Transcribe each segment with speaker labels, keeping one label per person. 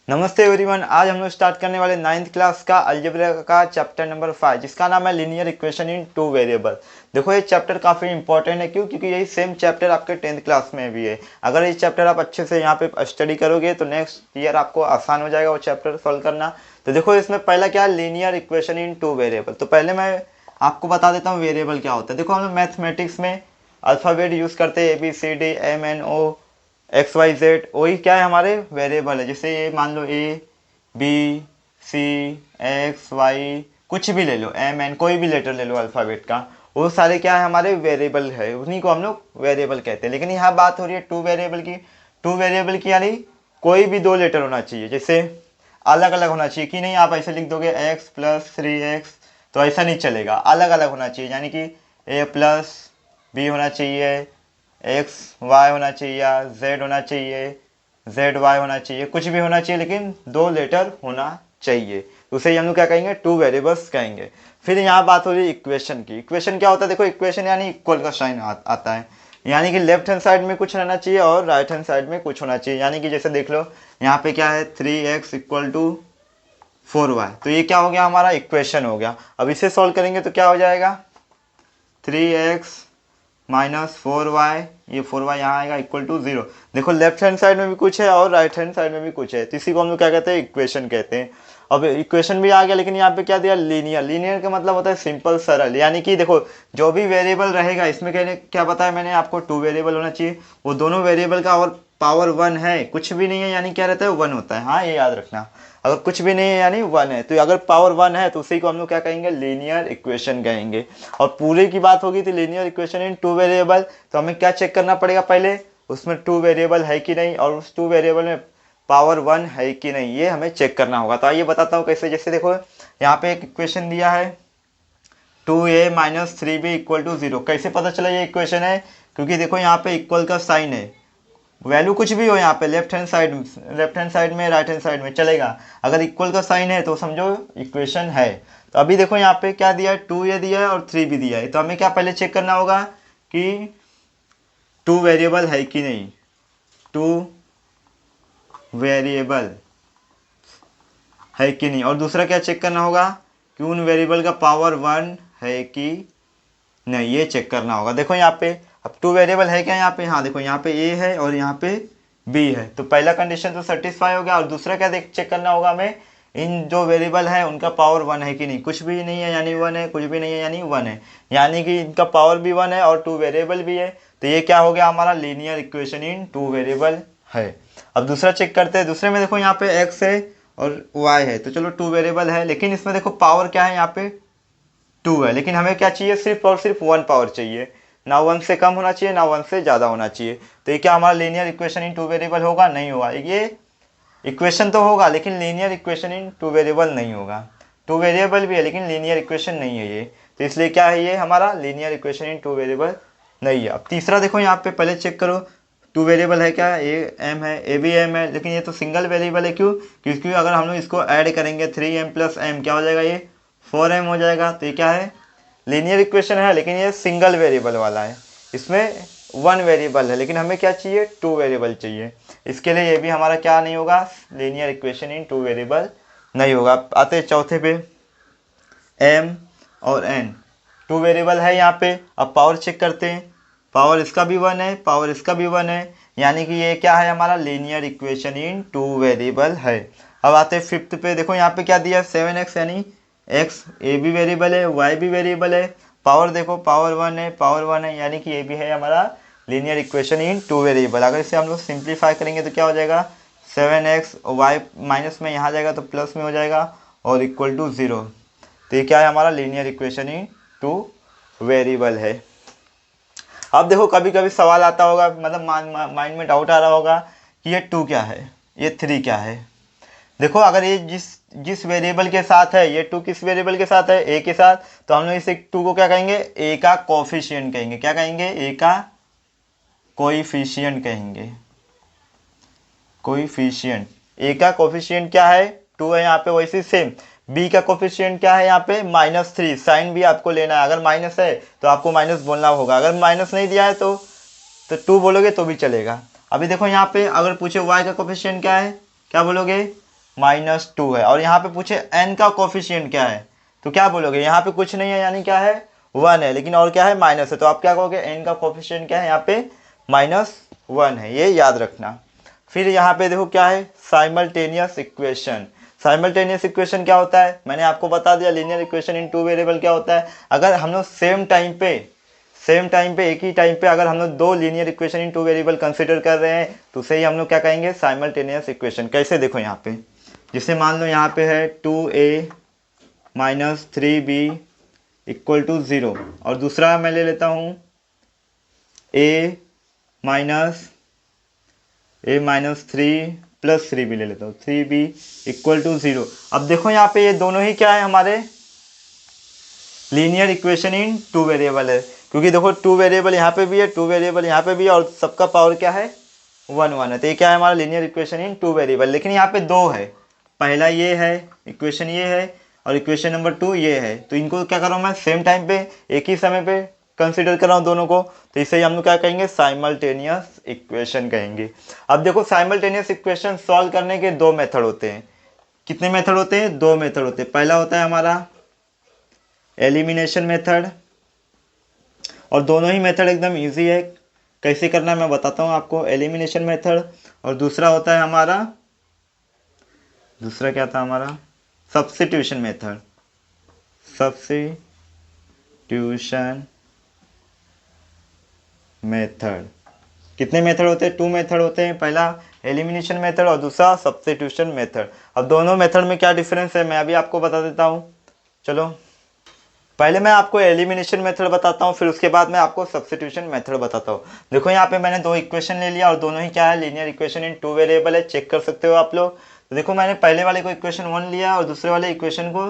Speaker 1: नमस्ते एवरीवन। आज हम लोग स्टार्ट करने वाले 9th क्लास का अलजेब्रा का चैप्टर नंबर 5 जिसका नाम है linear equation in two variable. देखो ये चैप्टर काफ़ी इंपॉर्टेंट है। क्यों? क्योंकि यही सेम चैप्टर आपके 10th क्लास में भी है। अगर ये चैप्टर आप अच्छे से यहाँ पे स्टडी करोगे तो नेक्स्ट ईयर आपको आसान हो जाएगा वो चैप्टर सॉल्व करना। तो देखो इसमें पहला क्या है, linear equation in two variable. तो पहले मैं आपको बता देता हूँ वेरिएबल क्या होता है। देखो हम लोग मैथमेटिक्स में अल्फ़ाबेट यूज़ करते हैं ABCD MNO XYZ। वही क्या है, हमारे वेरिएबल है। जैसे ये मान लो ABCX Y, कुछ भी ले लो, MN, कोई भी लेटर ले लो अल्फ़ाबेट का, वो सारे क्या है, हमारे वेरिएबल है। उन्हीं को हम लोग वेरिएबल कहते हैं। लेकिन यहाँ बात हो रही है टू वेरिएबल की। टू वेरिएबल की यानी कोई भी दो लेटर होना चाहिए। जैसे अलग अलग होना चाहिए कि नहीं आप ऐसे लिख दोगे X+3X, तो ऐसा नहीं चलेगा। अलग अलग होना चाहिए, यानी कि A+B होना चाहिए, XY होना चाहिए, Z होना चाहिए, ZY होना चाहिए, कुछ भी होना चाहिए लेकिन दो लेटर होना चाहिए। उसे हम लोग क्या कहेंगे, टू वेरिएबल्स कहेंगे। फिर यहाँ बात हो रही है इक्वेशन की। इक्वेशन क्या होता है? देखो इक्वेशन यानी इक्वल का साइन आता है, यानी कि लेफ्ट हैंड साइड में कुछ रहना चाहिए और राइट हैंड साइड में कुछ होना चाहिए। यानी कि जैसे देख लो यहाँ पे क्या है, 3x = 4y। तो ये क्या हो गया, हमारा इक्वेशन हो गया। अब इसे सॉल्व करेंगे तो क्या हो जाएगा, 3x - 4y, ये 4y यहाँ आएगा =0। देखो लेफ्ट हैंड साइड में भी कुछ है और राइट हैंड साइड में भी कुछ है, तो इसी को हम लोग क्या कहते हैं, इक्वेशन कहते हैं। अब इक्वेशन भी आ गया, लेकिन यहाँ पे क्या दिया, लीनियर। लीनियर का मतलब होता है सिंपल, सरल। यानी कि देखो जो भी वेरिएबल रहेगा इसमें कहने क्या बताया मैंने आपको, टू वेरिएबल होना चाहिए। वो दोनों वेरिएबल का और पावर 1 है, कुछ भी नहीं है यानी क्या रहता है, 1 होता है। हाँ ये याद रखना, अगर कुछ भी नहीं है यानी 1 है। तो अगर पावर 1 है तो उसी को हम लोग क्या कहेंगे, लीनियर इक्वेशन कहेंगे। और पूरे की बात होगी तो linear equation in two variable, तो हमें क्या चेक करना पड़ेगा, पहले उसमें टू वेरिएबल है कि नहीं और उस टू वेरिएबल में पावर 1 है कि नहीं, ये हमें चेक करना होगा। तो आइए बताता हूँ कैसे। जैसे देखो यहाँ पे एक इक्वेशन दिया है 2a - 3b = 0। कैसे पता चला ये इक्वेशन है? क्योंकि देखो यहाँ पे इक्वल का साइन है, वैल्यू कुछ भी हो यहाँ पे, लेफ्ट हैंड साइड में, राइट हैंड साइड में चलेगा। अगर इक्वल का साइन है तो समझो इक्वेशन है। तो अभी देखो यहाँ पे क्या दिया है, 2a दिया है और 3b दिया है। तो हमें क्या पहले चेक करना होगा कि टू वेरिएबल है कि नहीं, टू वेरिएबल है कि नहीं। और दूसरा क्या चेक करना होगा कि उन वेरिएबल का पावर 1 है कि नहीं, ये चेक करना होगा। देखो यहाँ पे अब टू वेरिएबल है क्या यहाँ पे, हाँ देखो यहाँ पे ए है और यहाँ पे बी है। तो पहला कंडीशन तो सेटिस्फाई हो गया। और दूसरा क्या देख चेक करना होगा हमें, इन जो वेरिएबल है उनका पावर 1 है कि नहीं। कुछ भी नहीं है यानी 1 है, कुछ भी नहीं है यानी 1 है, यानी कि इनका पावर भी 1 है और टू वेरिएबल भी है। तो ये क्या हो गया, हमारा linear equation in two variable है। अब दूसरा चेक करते हैं। दूसरे में देखो यहाँ पे एक्स है और वाई है, तो चलो टू वेरिएबल है, लेकिन इसमें देखो पावर क्या है, यहाँ पे 2 है। लेकिन हमें क्या चाहिए, सिर्फ और सिर्फ 1 पावर चाहिए, ना 1 से कम होना चाहिए ना 1 से ज़्यादा होना चाहिए। तो ये क्या हमारा linear equation in two variable होगा? नहीं होगा। ये इक्वेशन तो होगा लेकिन linear equation in two variable नहीं होगा। टू वेरिएबल भी है लेकिन लीनियर इक्वेशन नहीं है ये। तो इसलिए क्या है, ये हमारा linear equation in two variable नहीं है। अब तीसरा देखो यहाँ पे पहले चेक करो, टू वेरिएबल है क्या, ए एम है, ए भी एम है, लेकिन ये तो सिंगल वेरिएबल है। क्यों? क्योंकि अगर हम लोग इसको ऐड करेंगे 3m + m क्या हो जाएगा, ये 4m हो जाएगा। तो ये क्या है, लीनियर इक्वेशन है लेकिन ये सिंगल वेरिएबल वाला है। इसमें 1 वेरिएबल है लेकिन हमें क्या चाहिए, 2 वेरिएबल चाहिए। इसके लिए ये भी हमारा क्या नहीं होगा, linear equation in two variable नहीं होगा। आते हैं चौथे पे, m और n, टू वेरिएबल है यहाँ पे। अब पावर चेक करते हैं, पावर इसका भी 1 है, पावर इसका भी 1 है, यानी कि ये क्या है, हमारा linear equation in two variable है। अब आते हैं फिफ्थ पे। देखो यहाँ पे क्या दिया है, 7x, यानी x ए भी वेरिएबल है, y भी वेरिएबल है। पावर देखो पावर 1 है, पावर 1 है, यानी कि ये भी है हमारा linear equation in two variable. अगर इसे हम लोग सिंप्लीफाई करेंगे तो क्या हो जाएगा, 7x, y माइनस में यहाँ जाएगा तो प्लस में हो जाएगा और =0। तो ये क्या है, हमारा linear equation in two variable है। अब देखो कभी कभी सवाल आता होगा, मतलब माइंड में डाउट आ रहा होगा कि ये 2 क्या है, ये 3 क्या है। देखो अगर ये जिस जिस वेरिएबल के साथ है, ये 2 किस वेरिएबल के साथ है, ए के साथ, तो हम लोग इसे 2 को क्या कहेंगे, ए का कोफिशिएंट कहेंगे। क्या कहेंगे, ए का कोएफिशिएंट कहेंगे। कोएफिशिएंट, ए का कोफिशिएंट क्या है, 2 है यहाँ पे। वैसे सेम बी का कोफिशिएंट क्या है यहाँ पे, -3। साइन भी आपको लेना है, अगर माइनस है तो आपको माइनस बोलना होगा, अगर माइनस नहीं दिया है तो 2 बोलोगे तो भी चलेगा। अभी देखो यहाँ पे अगर पूछे y का कोफिशिएंट क्या है, क्या बोलोगे, -2 है और यहाँ पे पूछे n का कोफिशिएंट क्या है, तो क्या बोलोगे, यहाँ पे कुछ नहीं है यानी क्या है 1 है, लेकिन और क्या है माइनस है, तो आप क्या कहोगे n का कोफिशिएंट क्या है यहाँ पे -1 है, ये याद रखना। फिर यहाँ पे देखो क्या है साइमल्टेनियस इक्वेशन। साइमल्टेनियस इक्वेशन क्या होता है, मैंने आपको बता दिया linear equation in two variable क्या होता है। अगर हम लोग सेम टाइम पे एक ही टाइम पे अगर हम लोग दो linear equation in two variable consider कर रहे हैं तो उसे ही हम लोग क्या कहेंगे साइमल्टेनियस इक्वेशन। कैसे, देखो यहाँ पे जैसे मान लो यहाँ पे है 2a - 3b = 0 और दूसरा मैं ले लेता हूँ a - 3 + 3b ले लेता हूँ, 3b = 0। अब देखो यहाँ पे ये दोनों ही क्या है हमारे linear equation in two variable है, क्योंकि देखो टू वेरिएबल यहाँ पे भी है, टू वेरिएबल यहाँ पे भी है और सबका पावर क्या है 1 1 है, तो ये क्या है हमारा linear equation in two variable. लेकिन यहाँ पे दो है, पहला ये है इक्वेशन ये है और इक्वेशन नंबर 2 ये है, तो इनको क्या कर रहा हूँ मैं सेम टाइम पे एक ही समय पे कंसिडर कर रहा हूँ दोनों को, तो इसे हम लोग क्या कहेंगे साइमल्टेनियस इक्वेशन कहेंगे। अब देखो साइमल्टेनियस इक्वेशन सॉल्व करने के दो मेथड होते हैं। कितने मेथड होते हैं, दो मेथड होते हैं। पहला होता है हमारा एलिमिनेशन मेथड और दोनों ही मेथड एकदम इजी है, कैसे करना है मैं बताता हूँ आपको। एलिमिनेशन मेथड और दूसरा होता है हमारा, दूसरा क्या था हमारा सब्स्टिट्यूशन मेथड। सब्स्टिट्यूशन मेथड कितने मेथड होते हैं, 2 मेथड होते हैं, पहला एलिमिनेशन मेथड और दूसरा सब्स्टिट्यूशन मेथड। अब दोनों मेथड में क्या डिफरेंस है मैं अभी आपको बता देता हूँ। चलो पहले मैं आपको एलिमिनेशन मेथड बताता हूँ, फिर उसके बाद मैं आपको सब्स्टिट्यूशन मेथड बताता हूँ। देखो यहाँ पे मैंने दो इक्वेशन ले लिया और दोनों ही क्या है linear equation in two variable है, चेक कर सकते हो आप लोग। तो देखो मैंने पहले वाले को इक्वेशन 1 लिया और दूसरे वाले इक्वेशन को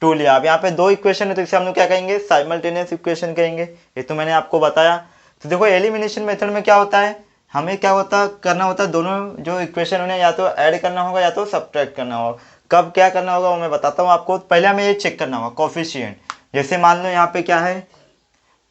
Speaker 1: 2 लिया। अब यहाँ पे दो इक्वेशन है तो इसे हम लोग क्या कहेंगे साइमल्टेनियस इक्वेशन कहेंगे, ये तो मैंने आपको बताया। तो देखो एलिमिनेशन मेथड में क्या होता है, हमें क्या करना होता है, दोनों जो इक्वेशन उन्हें या तो ऐड करना होगा या तो सब्ट्रैक्ट करना होगा। कब क्या करना होगा वो मैं बताता हूँ आपको। पहले हमें ये चेक करना होगा कोफिशिएंट। जैसे मान लो यहाँ पे क्या है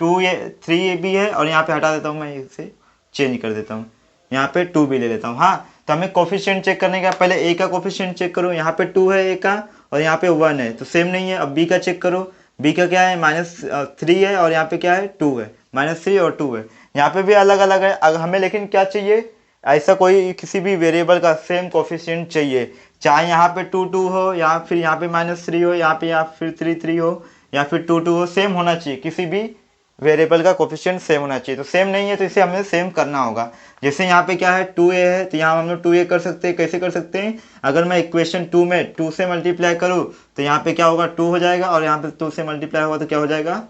Speaker 1: 3ab है और यहाँ पे हटा देता हूँ, मैं इसे चेंज कर देता हूँ, यहाँ पे 2b ले लेता हूँ। हाँ, तो हमें कोफिशिएंट चेक करने का पहले a का कोफिशिएंट चेक करो, यहाँ पे 2 है a का और यहाँ पे 1 है, तो सेम नहीं है। अब b का चेक करो, b का क्या है -3 है और यहाँ पे क्या है 2 है, -3 और 2 है, यहाँ पे भी अलग अलग है। अगर हमें लेकिन क्या चाहिए, ऐसा कोई किसी भी वेरिएबल का सेम कोफिशिएंट चाहिए, चाहे यहाँ पे 2 2 हो या फिर यहाँ पे -3 हो, यहाँ पे या फिर 3 3 हो या फिर 2 2 हो, सेम होना चाहिए, किसी भी वेरिएबल का कोफिशिएंट सेम होना चाहिए। तो सेम नहीं है तो इसे हमें सेम करना होगा। जैसे यहाँ पे क्या है 2a है तो यहाँ हम लोग 2a कर सकते हैं। कैसे कर सकते हैं, अगर मैं इक्वेशन 2 में 2 से मल्टीप्लाई करूँ तो यहाँ पे क्या होगा 2 हो जाएगा और यहाँ पे 2 से मल्टीप्लाई होगा तो क्या हो जाएगा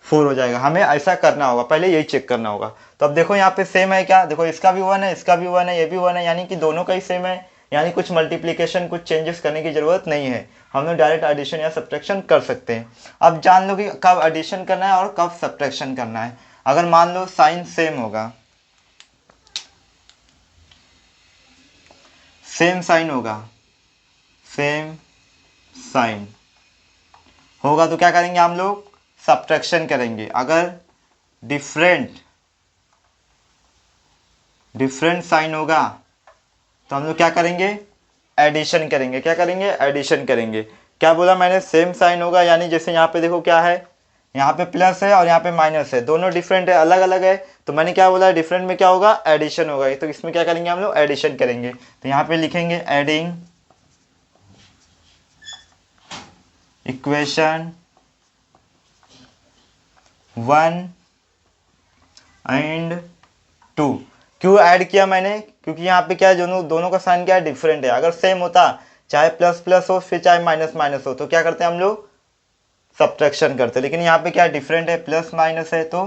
Speaker 1: 4 हो जाएगा। हमें ऐसा करना होगा, पहले यही चेक करना होगा। तो अब देखो यहाँ पे सेम है क्या, देखो इसका भी 1 है, इसका भी 1 है, ये भी 1 है, यानी कि दोनों का ही सेम है, यानी कुछ मल्टीप्लिकेशन कुछ चेंजेस करने की ज़रूरत नहीं है, हम लोग डायरेक्ट एडिशन या सब्ट्रैक्शन कर सकते हैं। अब जान लो कि कब एडिशन करना है और कब सब्ट्रैक्शन करना है। अगर मान लो साइन सेम होगा, सेम साइन होगा, सेम साइन होगा तो क्या करेंगे हम लोग सब्ट्रैक्शन करेंगे। अगर डिफरेंट साइन होगा तो हम लोग क्या करेंगे एडिशन करेंगे। क्या करेंगे एडिशन करेंगे। क्या बोला मैंने, सेम साइन होगा, यानी जैसे यहाँ पे देखो क्या है, यहाँ पे प्लस है और यहाँ पे माइनस है, दोनों डिफरेंट है, अलग अलग है, तो मैंने क्या बोला डिफरेंट में क्या होगा एडिशन होगा, तो इसमें क्या करेंगे हम लोग एडिशन करेंगे। तो यहाँ पे लिखेंगे एडिंग इक्वेशन 1 एंड 2। क्यों ऐड किया मैंने, क्योंकि यहाँ पे क्या है दोनों का साइन क्या है डिफरेंट है। अगर सेम होता चाहे प्लस प्लस हो फिर चाहे माइनस माइनस हो तो क्या करते हैं हम लोग सब्ट्रैक्शन करते, लेकिन यहाँ पे क्या डिफरेंट है प्लस माइनस है तो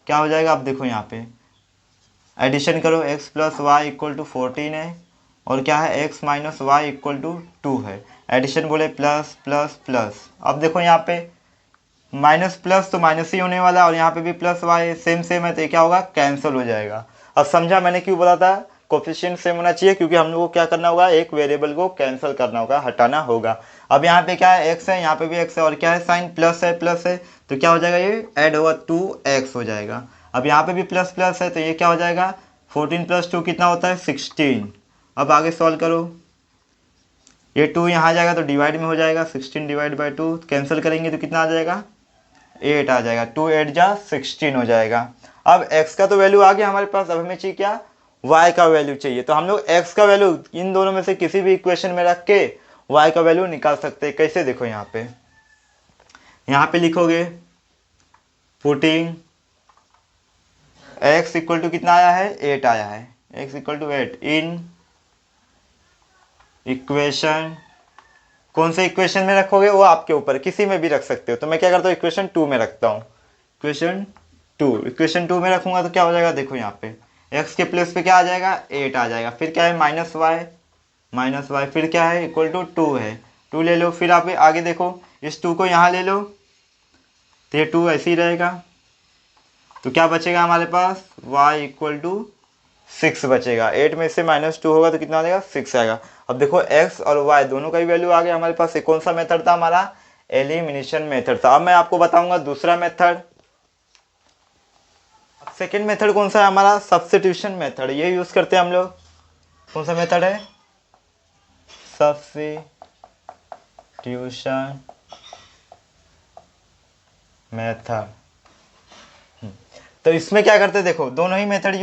Speaker 1: क्या हो जाएगा। अब देखो यहाँ पे एडिशन करो, x + y = 14 है और क्या है x - y = 2 है। एडिशन बोले प्लस प्लस प्लस। अब देखो यहाँ पे माइनस प्लस तो माइनस ही होने वाला और यहाँ पे भी प्लस वाई सेम सेम है तो क्या होगा कैंसिल हो जाएगा। अब समझा मैंने क्यों बोला था कोफिशिएंट सेम होना चाहिए, क्योंकि हम लोग को क्या करना होगा एक वेरिएबल को कैंसिल करना होगा, हटाना होगा। अब यहाँ पे क्या है x है, यहाँ पे भी x है और क्या है साइन प्लस है तो क्या हो जाएगा ये ऐड होगा 2x हो जाएगा। अब यहाँ पे भी प्लस प्लस है तो ये क्या हो जाएगा 14 + 2 कितना होता है 16। अब आगे सॉल्व करो, ये 2 यहाँ आ जाएगा तो डिवाइड में हो जाएगा, 16 डिवाइड बाई 2 कैंसिल करेंगे तो कितना आ जाएगा, 8 आ जाएगा। 2 8 जा 16 हो जाएगा। अब x का तो वैल्यू आ गया हमारे पास, अब हमें चाहिए क्या, y का वैल्यू चाहिए। तो हम लोग x का वैल्यू इन दोनों में से किसी भी इक्वेशन में रख के y का वैल्यू निकाल सकते हैं। कैसे, देखो यहाँ पे लिखोगे पुटिंग x इक्वल टू कितना आया है, 8 आया है, x equal to 8 in equation, कौन से इक्वेशन में रखोगे वो आपके ऊपर, किसी में भी रख सकते हो। तो मैं क्या करता हूँ, इक्वेशन 2 में रखता हूँ, इक्वेशन 2 में रखूंगा तो क्या हो जाएगा, देखो यहाँ पे x के प्लेस पे क्या आ जाएगा, 8 आ जाएगा, फिर क्या है माइनस वाई, फिर क्या है इक्वल टू 2 है, 2 ले लो, फिर आप आगे देखो इस 2 को यहाँ ले लो तो ये 2 ऐसे ही रहेगा, तो क्या बचेगा हमारे पास, y इक्वल टू 6 बचेगा। 8 में से -2 होगा तो कितना आ जाएगा, 6 आएगा। अब देखो x और y दोनों का ही वैल्यू आ गया हमारे पास। ये कौन सा मेथड था हमारा, एलिमिनेशन मेथड था। अब मैं आपको बताऊंगा दूसरा मेथड। सेकेंड मेथड कौन सा है हमारा, सब्स्टिट्यूशन मेथड, ये यूज करते हैं हम लोग। कौन सा मेथड है, सब्स्टिट्यूशन मेथड। तो इसमें क्या करते हैं, देखो दोनों ही मेथड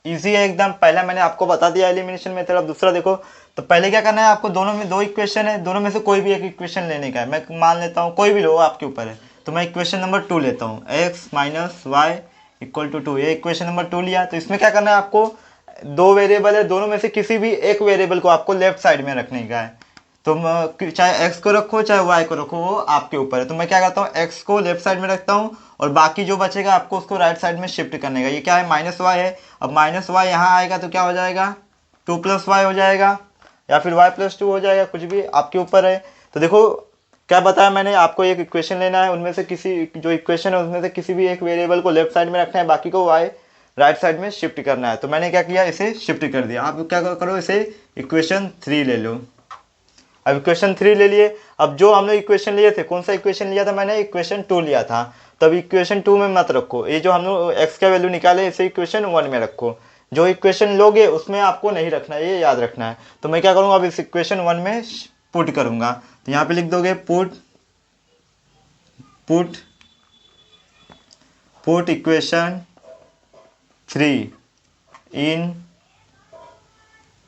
Speaker 1: इजी है एकदम। पहला मैंने आपको बता दिया एलिमिनेशन मेथड। अब दूसरा देखो, तो पहले क्या करना है आपको, दोनों में 2 इक्वेशन है, दोनों में से कोई भी एक इक्वेशन लेने का है। मैं मान लेता हूँ, कोई भी लो आपके ऊपर है, तो मैं इक्वेशन नंबर 2 लेता हूँ, x minus y equal to 2, ये इक्वेशन नंबर 2 लिया। तो इसमें क्या करना है आपको, 2 वेरिएबल है, दोनों में से किसी भी एक वेरिएबल को आपको लेफ्ट साइड में रखने का है। तो चाहे x को रखो चाहे y को रखो, वो आपके ऊपर है। तो मैं क्या करता हूँ, x को लेफ्ट साइड में रखता हूँ और बाकी जो बचेगा आपको उसको राइट साइड में शिफ्ट करने का। ये क्या है, -y है। अब -y यहाँ आएगा तो क्या हो जाएगा, 2 + y हो जाएगा, या फिर y + 2 हो जाएगा, कुछ भी आपके ऊपर है। तो देखो क्या बताया मैंने आपको, एक इक्वेशन लेना है, उनमें से किसी जो इक्वेशन है उसमें से किसी भी एक वेरिएबल को लेफ्ट साइड में रखना है, बाकी को y राइट साइड में शिफ्ट करना है। तो मैंने क्या किया, इसे शिफ्ट कर दिया। आप क्या करो, इसे इक्वेशन 3 ले लो। अब इक्वेशन 3 ले लिए। अब जो हम लोग इक्वेशन लिए थे, कौन सा इक्वेशन लिया था मैंने, इक्वेशन 2 लिया था। तब इक्वेशन 2 में मत रखो, ये जो हम लोग x का वैल्यू निकाले इसे इक्वेशन 1 में रखो। जो इक्वेशन लोगे उसमें आपको नहीं रखना है, ये याद रखना है। तो मैं क्या करूँगा, अब इस इक्वेशन 1 में पुट करूँगा। तो यहाँ पे लिख दोगे पुट इक्वेशन 3 इन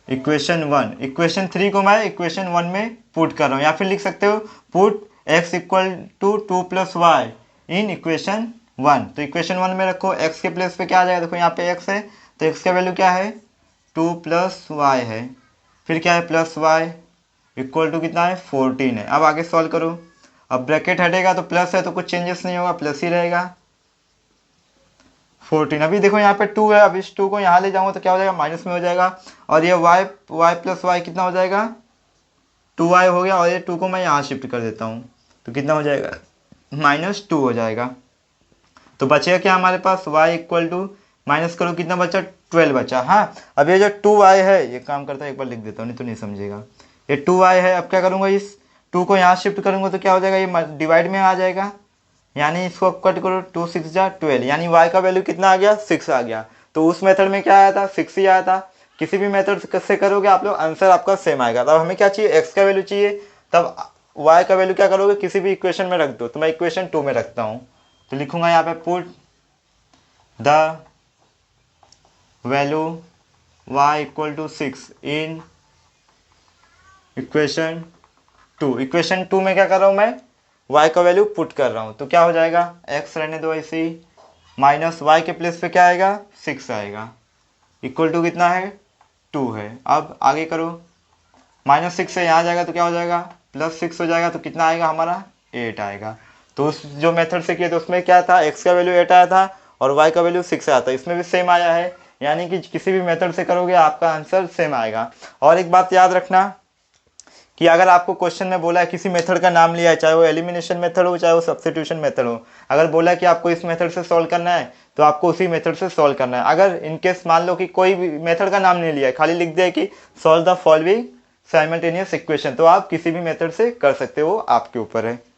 Speaker 1: इक्वेशन 1। इक्वेशन 3 को मैं इक्वेशन 1 में पुट कर रहा हूँ, या फिर लिख सकते हो put x equal to 2 + y in equation 1। तो इक्वेशन 1 में रखो, x के प्लेस पे क्या आ जाएगा, देखो यहाँ पे x है तो x का वैल्यू क्या है, 2 + y है, फिर क्या है +y इक्वल टू कितना है, 14 है। अब आगे सॉल्व करो। अब ब्रैकेट हटेगा तो प्लस है तो कुछ चेंजेस नहीं होगा, प्लस ही रहेगा, 14। अभी देखो यहाँ पे 2 है, अब इस 2 को यहाँ ले जाऊंगा तो क्या हो जाएगा, माइनस में हो जाएगा। और ये y + y कितना हो जाएगा, 2y हो गया। और ये 2 को मैं यहाँ शिफ्ट कर देता हूँ तो कितना हो जाएगा, -2 हो जाएगा। तो बचेगा क्या हमारे पास, y इक्वल टू, माइनस करो कितना बचा, 12 बचा। हाँ, अब ये जो 2y है, ये काम करता है, एक बार लिख देता हूँ नहीं तो नहीं समझेगा। ये 2y है, अब क्या करूँगा, इस 2 को यहाँ शिफ्ट करूँगा तो क्या हो जाएगा, ये डिवाइड में आ जाएगा, यानी इसको कट करो, 2 6 जा 12, यानी y का वैल्यू कितना आ गया, 6 आ गया। तो उस मेथड में क्या आया था, 6 ही आया था। किसी भी मेथड से करोगे आप लोग, आंसर आपका सेम आएगा। तब हमें क्या चाहिए, x का वैल्यू चाहिए, तब y का वैल्यू क्या करोगे, किसी भी इक्वेशन में रख दो। तो मैं इक्वेशन 2 में रखता हूँ, तो लिखूंगा यहाँ पे put the value y equal to 6 in equation 2। Equation 2 में क्या कर रहा हूँ मैं, y का वैल्यू पुट कर रहा हूँ। तो क्या हो जाएगा, x रहने दो ऐसे ही, माइनस y के प्लेस पे क्या आएगा, 6 आएगा, इक्वल टू कितना है, 2 है। अब आगे करो, -6 से यहाँ जाएगा तो क्या हो जाएगा, +6 हो जाएगा, तो कितना आएगा हमारा, 8 आएगा। तो उस जो मेथड से किए थे उसमें क्या था, x का वैल्यू 8 आया था और y का वैल्यू 6 आया था, इसमें भी सेम आया है। यानी कि किसी भी मेथड से करोगे आपका आंसर सेम आएगा। और एक बात याद रखना कि अगर आपको क्वेश्चन में बोला है, किसी मेथड का नाम लिया है, चाहे वो एलिमिनेशन मेथड हो चाहे वो सब्स्टिट्यूशन मेथड हो, अगर बोला है कि आपको इस मेथड से सॉल्व करना है तो आपको उसी मेथड से सॉल्व करना है। अगर इनकेस मान लो कि कोई भी मेथड का नाम नहीं लिया है, खाली लिख दिया है कि solve the following simultaneous equation, तो आप किसी भी मेथड से कर सकते हो, आपके ऊपर है।